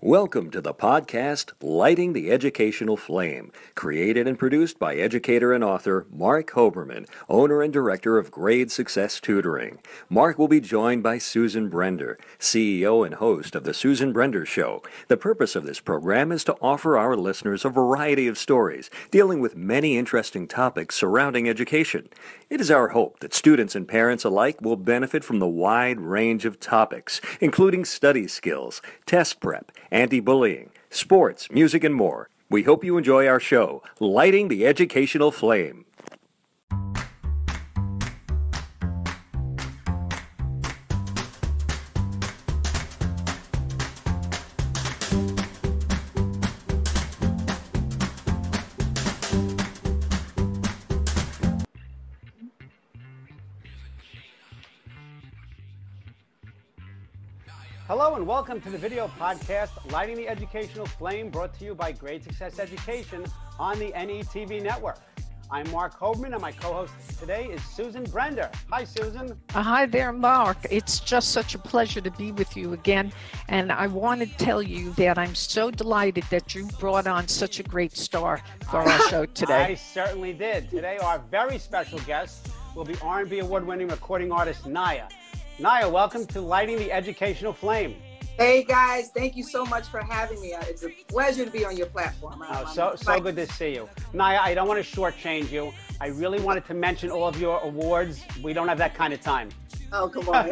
Welcome to the podcast, Lighting the Educational Flame, created and produced by educator and author Mark Hoberman, owner and director of Grade Success Tutoring. Mark will be joined by Susan Brender, CEO and host of The Susan Brender Show. The purpose of this program is to offer our listeners a variety of stories dealing with many interesting topics surrounding education. It is our hope that students and parents alike will benefit from the wide range of topics, including study skills, test prep, anti-bullying, sports, music, and more. We hope you enjoy our show, Lighting the Educational Flame. Hello and welcome to the video podcast, Lighting the Educational Flame, brought to you by Grade Success Education on the NETV network. I'm Mark Hoberman, and my co-host today is Susan Brender. Hi, Susan. Hi there, Mark. It's just such a pleasure to be with you again. And I want to tell you that I'm so delighted that you brought on such a great star for our show today. I certainly did. Today, our very special guest will be R&B award-winning recording artist Ny'a. Ny'a, welcome to Lighting the Educational Flame. Hey guys, thank you so much for having me. It's a pleasure to be on your platform. So good to see you. Ny'a, I don't want to shortchange you. I really wanted to mention all of your awards. We don't have that kind of time. Oh, come on.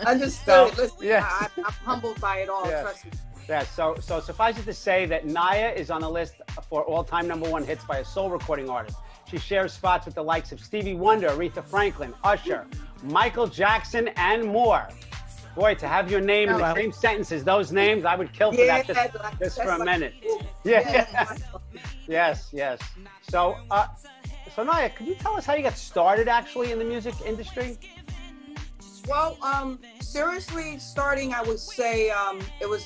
Understood. So, listen, yeah. I'm humbled by it all, Yeah. trust me. Yeah, so suffice it to say that Ny'a is on the list for all-time #1 hits by a soul recording artist. She shares spots with the likes of Stevie Wonder, Aretha Franklin, Usher, Michael Jackson, and more. Boy, to have your name in the same sentence as those names, I would kill for that just for a minute. Yeah. Yes. So Ny'a, could you tell us how you got started actually in the music industry? Well, seriously, starting, I would say it was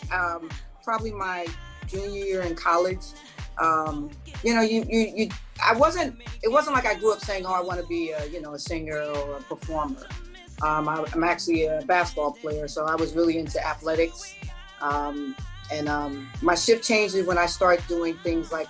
probably my junior year in college. It wasn't like I grew up saying, oh, I want to be a singer or a performer. I'm actually a basketball player, so I was really into athletics. My shift changed when I started doing things like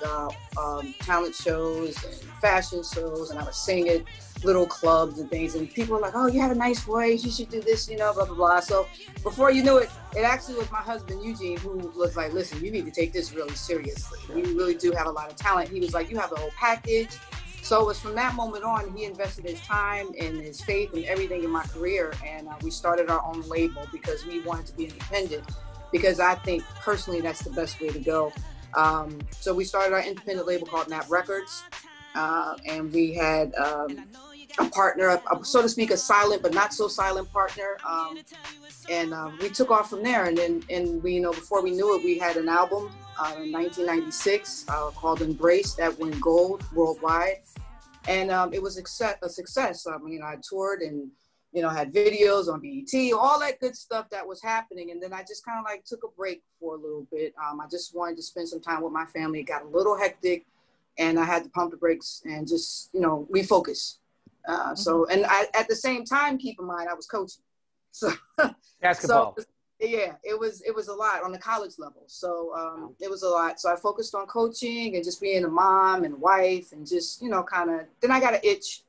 talent shows and fashion shows, and I was singing at little clubs and things, and people were like, oh, you have a nice voice, you should do this, blah, blah, blah. So before you knew it, it actually was my husband, Eugene, who was like, listen, you need to take this really seriously. You really do have a lot of talent. He was like, you have the whole package. So it was from that moment on, he invested his time and his faith and everything in my career, and we started our own label because we wanted to be independent, because I think personally that's the best way to go. So we started our independent label called Ny'a R B Records, and we had a partner, so to speak, a silent but not so silent partner, and we took off from there. And we, before we knew it, we had an album in 1996 called Embrace that went gold worldwide, and it was a success. I mean, I toured and had videos on BET, all that good stuff that was happening. And then I just kind of like took a break for a little bit. I just wanted to spend some time with my family. It got a little hectic, and I had to pump the brakes and just, refocus. And at the same time, keep in mind, I was coaching. So, basketball. So, yeah, it was a lot on the college level. So it was a lot. So I focused on coaching and just being a mom and wife and just, then I got an itch.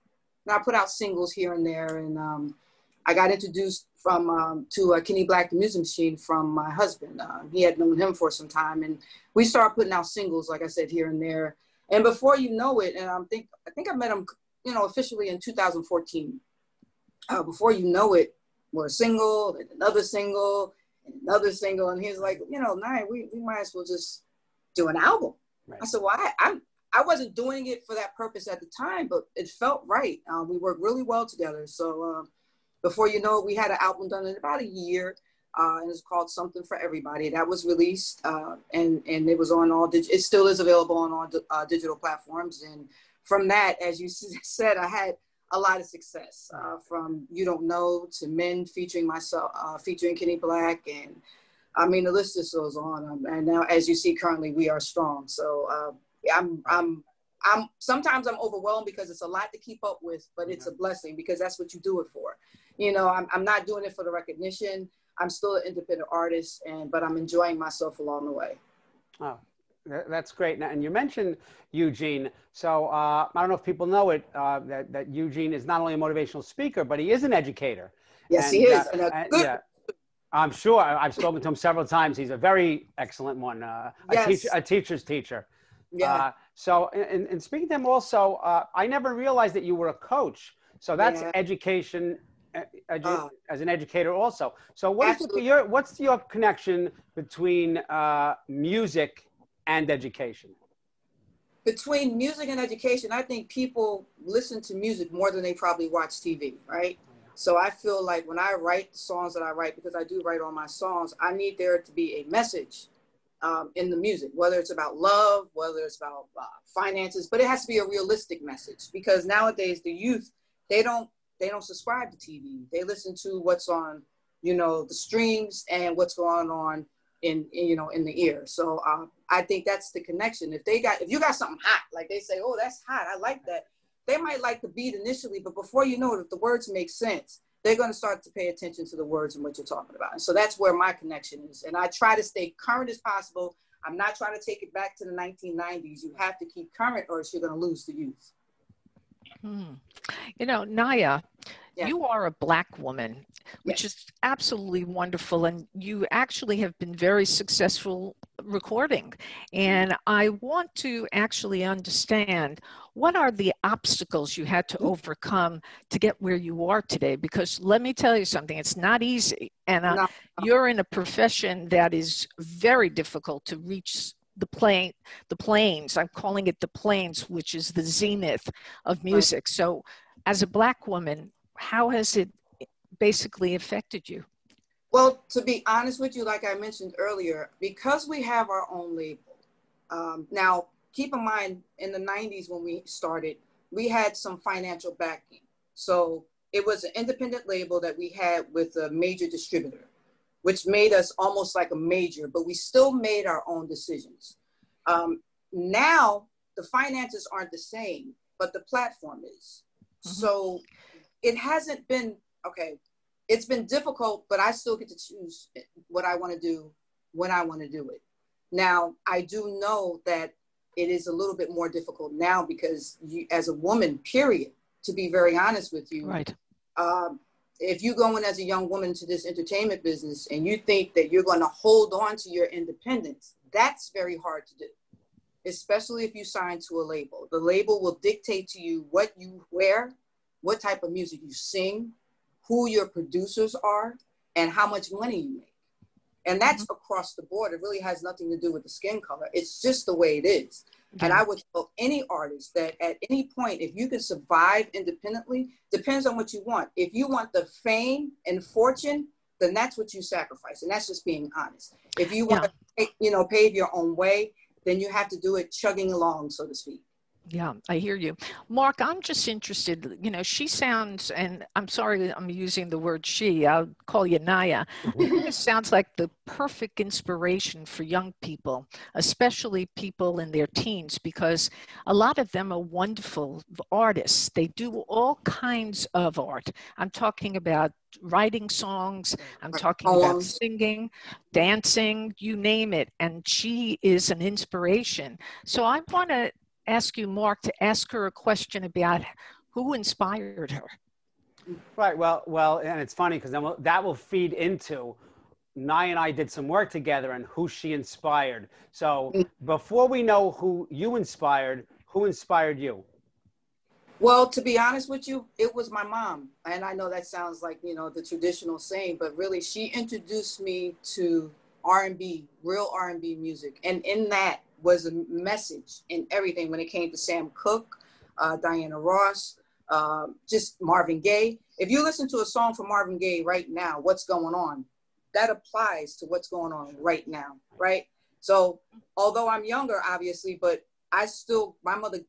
And I put out singles here and there. And I got introduced to Kenny Black, the Music Machine, from my husband. He had known him for some time. And we started putting out singles, like I said, here and there. And before you know it, and I think I met him, officially in 2014. Before you know it, we're a single, and another single, and another single. And he's like, Ny'a, we might as well just do an album. Right. I said, well, I wasn't doing it for that purpose at the time, but it felt right. We worked really well together. So before you know it, we had an album done in about a year. And it's called Something for Everybody. That was released, and it was on all. It still is available on all digital platforms. And from that, as you said, I had a lot of success, from You Don't Know to Men, featuring myself, featuring Kenny Black, and I mean the list just goes on. And now, as you see, currently We Are Strong. So I'm sometimes I'm overwhelmed because it's a lot to keep up with, but it's a blessing because that's what you do it for. I'm not doing it for the recognition. I'm still an independent artist, but I'm enjoying myself along the way. Oh, that's great. Now, and you mentioned Eugene. So I don't know if people know it, that Eugene is not only a motivational speaker, but he is an educator. Yes, And, he is. And a good. yeah, I'm sure. I've spoken to him several times. He's a very excellent one, Yes. a teacher's teacher. Yeah. So, and speaking to him also, I never realized that you were a coach. So that's education as an educator also. So what's your connection between music and education? Between music and education, I think people listen to music more than they probably watch TV, right? So I feel like when I write songs that I write, because I do write all my songs, I need there to be a message in the music, whether it's about love, whether it's about finances, but it has to be a realistic message, because nowadays the youth, they don't subscribe to TV. They listen to what's on, the streams and what's going on in the ear. So I think that's the connection. If you got something hot, like they say, oh, that's hot, I like that. They might like the beat initially, but before you know it, if the words make sense, they're going to start to pay attention to the words and what you're talking about. And so that's where my connection is. And I try to stay current as possible. I'm not trying to take it back to the 1990s. You have to keep current or else you're going to lose the youth. Ny'a, you are a Black woman, which is absolutely wonderful. And you actually have been very successful recording. And I want to actually understand, what are the obstacles you had to overcome to get where you are today? Because let me tell you something, it's not easy. And you're in a profession that is very difficult to reach the planes. I'm calling it the planes, which is the zenith of music. Right. So as a Black woman, how has it basically affected you? Well, to be honest with you, like I mentioned earlier, because we have our own label. Now, keep in mind, in the 90s when we started, we had some financial backing. So it was an independent label that we had with a major distributor, which made us almost like a major, but we still made our own decisions. Now, the finances aren't the same, but the platform is. So it hasn't been, it's been difficult, but I still get to choose what I want to do when I want to do it. Now, I do know that it is a little bit more difficult now because you, as a woman, period, to be very honest with you, right. If you go in as a young woman to this entertainment business and you think that you're going to hold on to your independence, that's very hard to do, especially if you sign to a label. The label will dictate to you what you wear, what type of music you sing, who your producers are, and how much money you make. And that's across the board. It really has nothing to do with the skin color. It's just the way it is. Yeah. And I would tell any artist that at any point, if you can survive independently, depends on what you want. If you want the fame and fortune, then that's what you sacrifice. And that's just being honest. If you want to, pave your own way, then you have to do it chugging along, so to speak. Yeah, I hear you. Mark, I'm just interested, she sounds, and I'm sorry I'm using the word she, I'll call you Ny'a. It sounds like the perfect inspiration for young people, especially people in their teens, because a lot of them are wonderful artists. They do all kinds of art. I'm talking about writing songs, I'm talking about singing, dancing, you name it. And she is an inspiration. So I want to ask you, Mark, to ask her a question about who inspired her. Right. Well, and it's funny because then that will feed into Ny'a and I did some work together and who she inspired. So before we know who you inspired, who inspired you? Well, to be honest with you, it was my mom. And I know that sounds like, the traditional saying, but really she introduced me to R&B, real R&B music. And in that was a message in everything when it came to Sam Cooke, Diana Ross, just Marvin Gaye. If you listen to a song from Marvin Gaye right now, What's Going On, that applies to what's going on right now, right? So although I'm younger, obviously, but my mother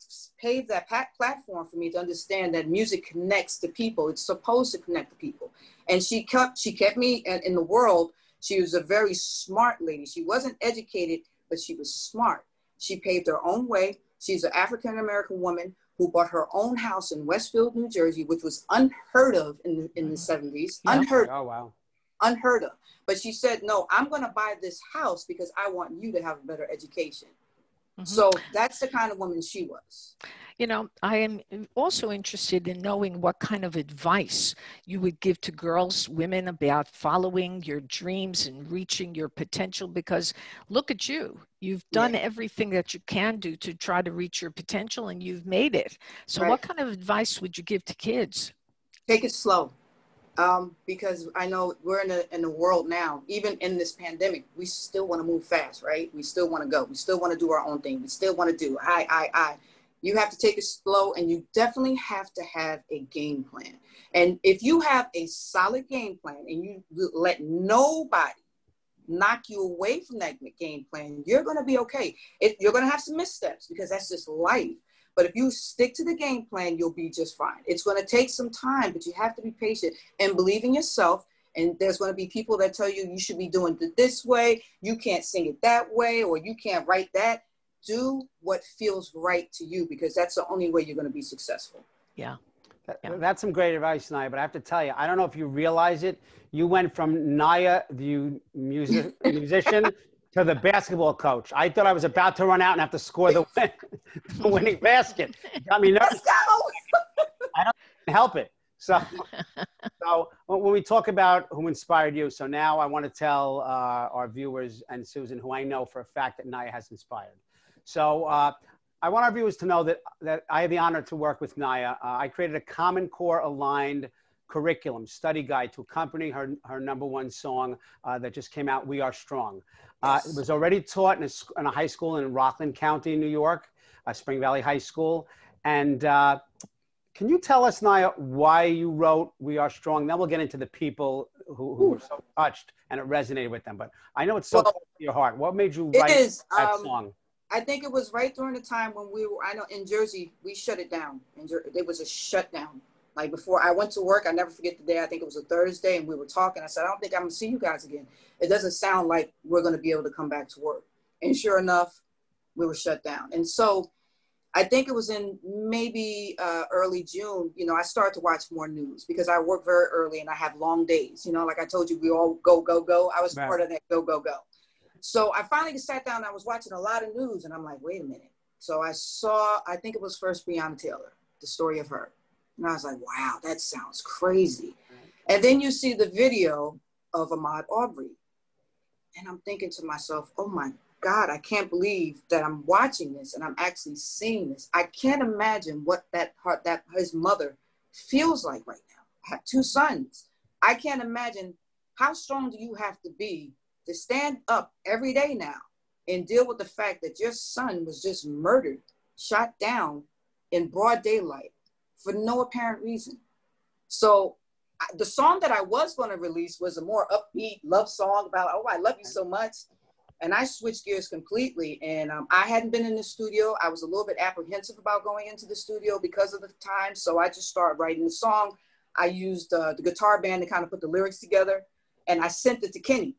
paved that platform for me to understand that music connects to people. It's supposed to connect to people. And she kept me in the world. She was a very smart lady. She wasn't educated, but she was smart. She paved her own way. She's an African-American woman who bought her own house in Westfield, New Jersey, which was unheard of in the 70s. Yeah. Unheard. Oh, wow. unheard of. But she said, no, I'm going to buy this house because I want you to have a better education. So that's the kind of woman she was. You know, I am also interested in knowing what kind of advice you would give to girls, women, about following your dreams and reaching your potential, because look at you. You've done everything that you can do to try to reach your potential, and you've made it. So what kind of advice would you give to kids? Take it slow. Because I know we're in a world now, even in this pandemic, we still want to move fast, right? We still want to go. We still want to do our own thing. We still want to do I. You have to take it slow, and you definitely have to have a game plan. And if you have a solid game plan and you let nobody knock you away from that game plan, you're going to be okay. You're going to have some missteps because that's just life. But if you stick to the game plan, you'll be just fine. It's going to take some time, but you have to be patient and believe in yourself. And there's going to be people that tell you you should be doing it this way. You can't sing it that way, or you can't write that. Do what feels right to you, because that's the only way you're going to be successful. Yeah. That's some great advice, Ny'a, but I have to tell you, I don't know if you realize it. You went from Ny'a, the musician, to the basketball coach. I thought I was about to run out and have to score the winning basket. Got me nervous. Let's go. I don't help it. So when we talk about who inspired you, so now I want to tell our viewers and Susan, who I know for a fact that Ny'a has inspired. So I want our viewers to know that I had the honor to work with Ny'a. I created a Common Core aligned curriculum study guide to accompany her #1 song that just came out, We Are Strong. It was already taught in a high school in Rockland County, New York, Spring Valley High School. And can you tell us, Ny'a, why you wrote We Are Strong? Then we'll get into the people who were so touched and it resonated with them. But I know it's so close to your heart. What made you write that song? I think it was right during the time when I know in Jersey, we shut it down. There was a shutdown. Like before I went to work, I never forget the day, I think it was a Thursday, and we were talking. I said, I don't think I'm going to see you guys again. It doesn't sound like we're going to be able to come back to work. And sure enough, we were shut down. And so I think it was in maybe early June, you know, I started to watch more news because I work very early and I have long days. You know, like I told you, we all go, go, go. I was part of that go, go, go. So I finally sat down and I was watching a lot of news and I'm like, wait a minute. So I think it was first Breonna Taylor, the story of her. And I was like, wow, that sounds crazy. And then you see the video of Ahmaud Arbery. And I'm thinking to myself, oh my God, I can't believe that I'm watching this and I'm actually seeing this. I can't imagine what that his mother feels like right now. I have 2 sons. I can't imagine how strong do you have to be to stand up every day now and deal with the fact that your son was just murdered, shot down in broad daylight for no apparent reason. So the song that I was going to release was a more upbeat love song about, oh, I love you so much. And I switched gears completely. And I hadn't been in the studio. I was a little bit apprehensive about going into the studio because of the time. So I just started writing the song. I used the guitar band to kind of put the lyrics together. And I sent it to Kenny.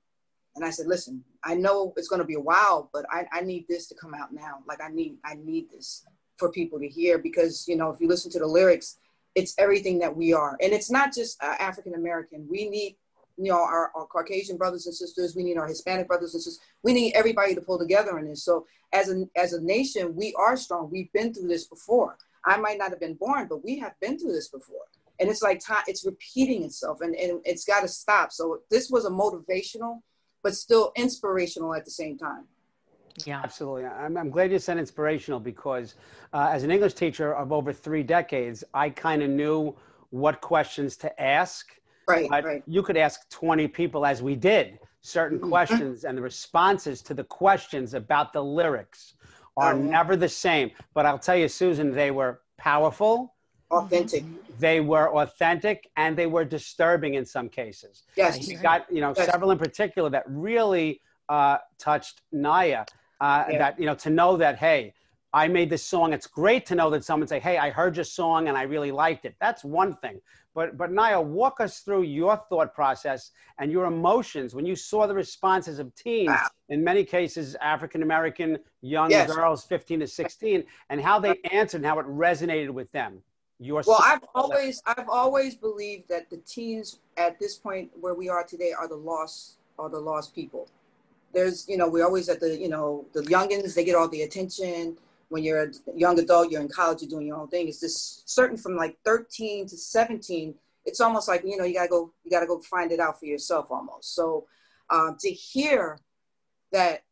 And I said, listen, I know it's going to be a while, but I need this to come out now. Like I need this for people to hear because, you know, if you listen to the lyrics, it's everything that we are. And it's not just African-American. We need, you know, our Caucasian brothers and sisters. We need our Hispanic brothers and sisters. We need everybody to pull together in this. So as a nation, we are strong. We've been through this before. I might not have been born, but we have been through this before. And it's like time, it's repeating itself and it's got to stop. So this was a motivational, but still inspirational at the same time. Yeah, absolutely. I'm glad you said inspirational because as an English teacher of over 3 decades, I kind of knew what questions to ask. Right. You could ask 20 people, as we did, certain questions, and the responses to the questions about the lyrics are never the same. But I'll tell you, Susan, they were powerful. Authentic. They were authentic and they were disturbing in some cases. Yes. You got, you know, several in particular that really touched Ny'a. That, you know, to know that, hey, I made this song. It's great to know that someone say, hey, I heard your song and I really liked it. That's one thing. But Ny'a, walk us through your thought process and your emotions when you saw the responses of teens, in many cases, African-American young girls, 15 to 16, and how they answered and how it resonated with them. your Well, I've always believed that the teens at this point where we are today are the lost people. There's, we're always at the, the youngins, they get all the attention. When you're a young adult, you're in college, you're doing your own thing. It's just certain from like 13 to 17. It's almost like, you gotta go find it out for yourself almost. So to hear that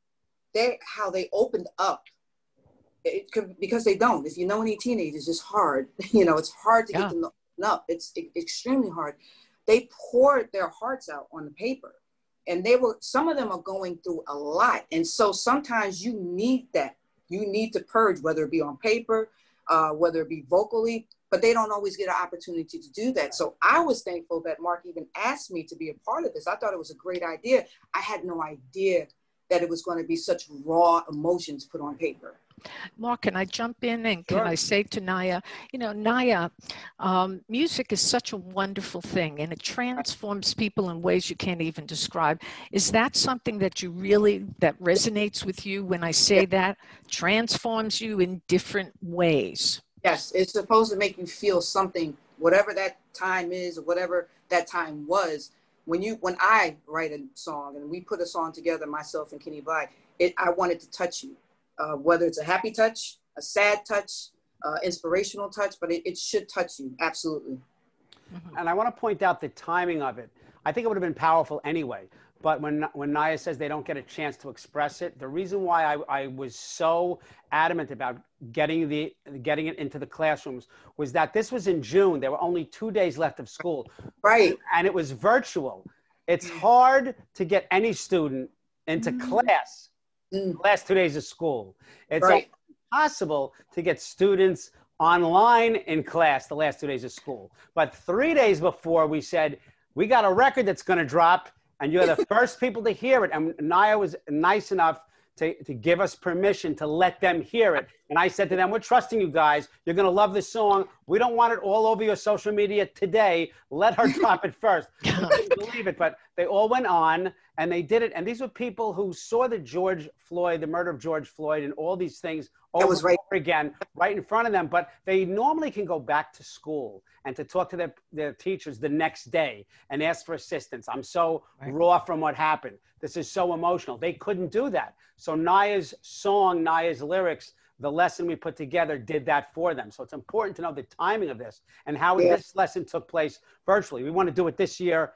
how they opened up, it could, because they don't. If you know any teenagers, it's hard. It's hard to get them to open up. It's extremely hard. They poured their hearts out on the paper, and some of them are going through a lot. And so sometimes you need that. You need to purge, whether it be on paper, whether it be vocally, but they don't always get an opportunity to do that. So I was thankful that Mark even asked me to be a part of this. I thought it was a great idea. I had no idea that it was going to be such raw emotions put on paper. Mark, can I jump in and can I say to Ny'a, Ny'a, music is such a wonderful thing and it transforms people in ways you can't even describe. Is that something that that resonates with you when I say that? Transforms you in different ways? Yes, it's supposed to make you feel something, whatever that time is or whatever that time was. When I write a song and we put a song together, myself and Kenny Black, I want it to touch you. Whether it's a happy touch, a sad touch, inspirational touch, but it should touch you, absolutely. And I want to point out the timing of it. I think it would have been powerful anyway, but when Ny'a says they don't get a chance to express it, the reason why I was so adamant about getting it into the classrooms was that this was in June. There were only 2 days left of school. Right. And it was virtual. It's hard to get any student into class. The last 2 days of school. It's impossible to get students online in class the last 2 days of school. But 3 days before, we said, we got a record that's going to drop, and you're the first people to hear it. And Ny'a was nice enough to give us permission to let them hear it. And I said to them, we're trusting you guys. You're going to love this song. We don't want it all over your social media today. Let her drop it first. I couldn't believe it, but they all went on and they did it. And these were people who saw the murder of George Floyd and all these things over and over again right in front of them. But they normally can go back to school and to talk to their teachers the next day and ask for assistance. I'm so raw from what happened. This is so emotional. They couldn't do that. So Nya'a's song, Nya'a's lyrics, the lesson we put together did that for them. So it's important to know the timing of this and how this lesson took place virtually. We want to do it this year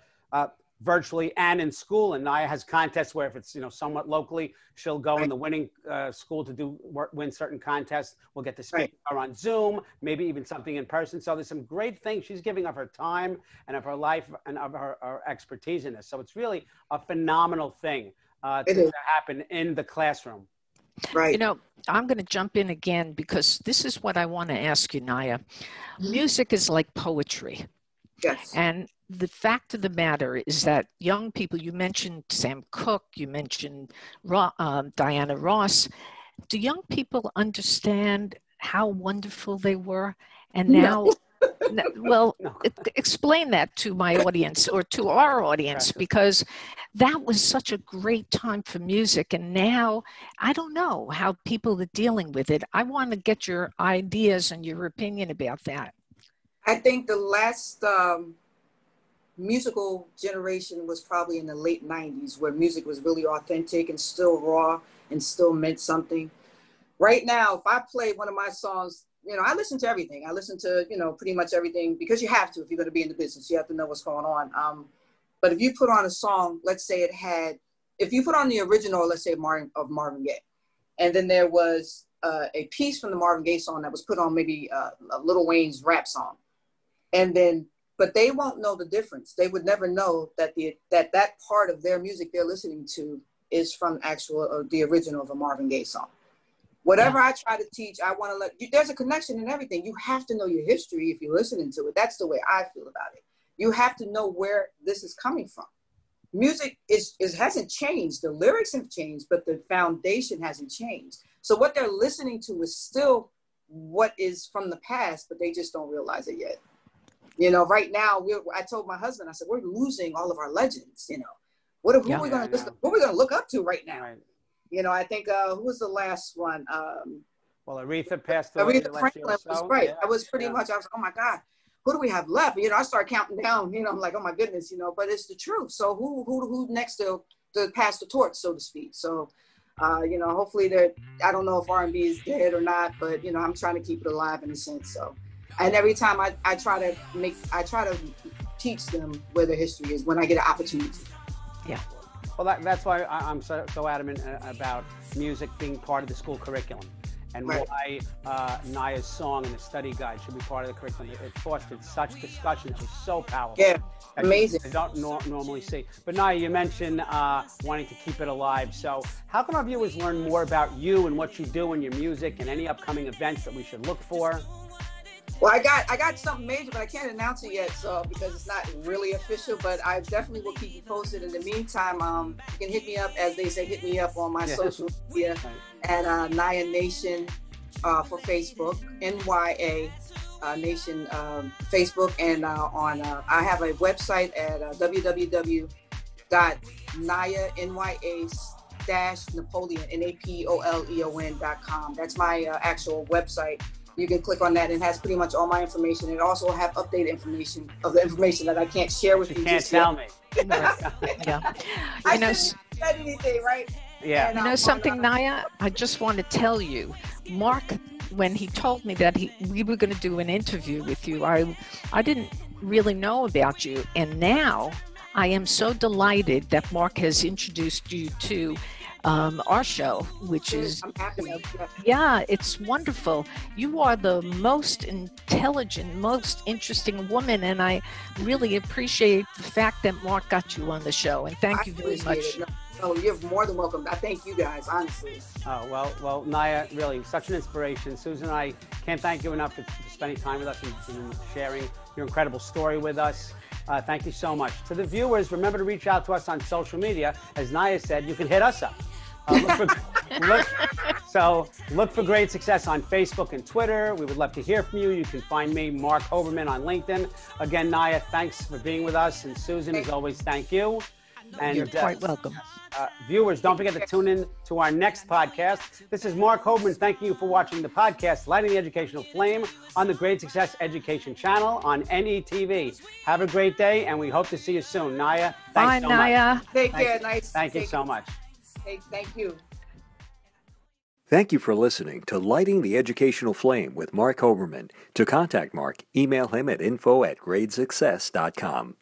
virtually and in school. And Ny'a has contests where if it's somewhat locally, she'll go in the winning school to win certain contests. We'll get to speak her on Zoom, maybe even something in person. So there's some great things. She's giving of her time and of her life and of her expertise in this. So it's really a phenomenal thing to happen in the classroom. Right. I'm going to jump in again because this is what I want to ask you, Ny'a. Music is like poetry. Yes. And the fact of the matter is that young people, you mentioned Sam Cooke, you mentioned Diana Ross. Do young people understand how wonderful they were? And now, explain that to my audience or to our audience, because that was such a great time for music. And now I don't know how people are dealing with it. I want to get your ideas and your opinion about that. I think the last musical generation was probably in the late 90s, where music was really authentic and still raw and still meant something. Right now, if I play one of my songs, I listen to everything. I listen to, pretty much everything, because you have to. If you're going to be in the business, you have to know what's going on. But if you put on a song, let's say if you put on the original, let's say Marvin Gaye, and then there was a piece from the Marvin Gaye song that was put on maybe Lil Wayne's rap song, but they won't know the difference. They would never know that that part of their music they're listening to is from the original of a Marvin Gaye song. Whatever I try to teach, I want to let you, there's a connection in everything. You have to know your history if you're listening to it. That's the way I feel about it. You have to know where this is coming from. Music hasn't changed. The lyrics have changed, but the foundation hasn't changed. So what they're listening to is still what is from the past, but they just don't realize it yet. Right now, I told my husband, I said, we're losing all of our legends. What are we going to look up to right now? Right. I think, who was the last one? Well, Aretha passed away Aretha last year Franklin or was so. right. Yeah, I was pretty much, I was, oh my God, who do we have left? You know, I start counting down, you know, I'm like, oh my goodness, you know, but it's the truth. So who next to pass the torch, so to speak. So, you know, hopefully that, I don't know if R&B is dead or not, but, you know, I'm trying to keep it alive in a sense. So, and every time I try to teach them where the history is when I get an opportunity. Yeah. Well, that's why I'm so adamant about music being part of the school curriculum, and right. why Nya'a's song and the study guide should be part of the curriculum. It fostered such discussions. It was so powerful. Yeah, amazing. I don't normally see. But Ny'a, you mentioned wanting to keep it alive. So how can our viewers learn more about you and what you do in your music and any upcoming events that we should look for? Well, I got something major, but I can't announce it yet, so because it's not really official. But I definitely will keep you posted. In the meantime, you can hit me up, as they say, hit me up on my social media at Ny'a Nation for Facebook, NYA Nation Facebook, and I have a website at www.nyanya-napoleon Napoleon.com. That's my actual website. You can click on that, and it has pretty much all my information. It also have updated information of the information that I can't share with you. You can't tell me. Yeah. I shouldn't said anything, right? Yeah. And, you know something, Ny'a? I just want to tell you, Mark, when he told me that we were going to do an interview with you, I didn't really know about you, and now I am so delighted that Mark has introduced you to our show, which is, yeah, it's wonderful. You are the most intelligent, most interesting woman, and I really appreciate the fact that Mark got you on the show, and thank you very much. No, you're more than welcome. I thank you guys, honestly. Oh, well, Ny'a, really, such an inspiration. Susan and I can't thank you enough for spending time with us and sharing your incredible story with us. Thank you so much. To the viewers, remember to reach out to us on social media. As Ny'a said, you can hit us up. Look for Great Success on Facebook and Twitter. We would love to hear from you. You can find me, Mark Hoberman, on LinkedIn. Again, Ny'a, thanks for being with us. And Susan, as always, thank you. And you're quite welcome. Viewers, don't forget to tune in to our next podcast. This is Mark Hoberman thanking you for watching the podcast, Lighting the Educational Flame, on the Great Success Education channel on NETV. Have a great day, and we hope to see you soon. Ny'a, thanks so Ny'a. much. Take care. Nice. Thank you so much. Thank you. Thank you for listening to Lighting the Educational Flame with Mark Hoberman. To contact Mark, email him at info@gradesuccess.com.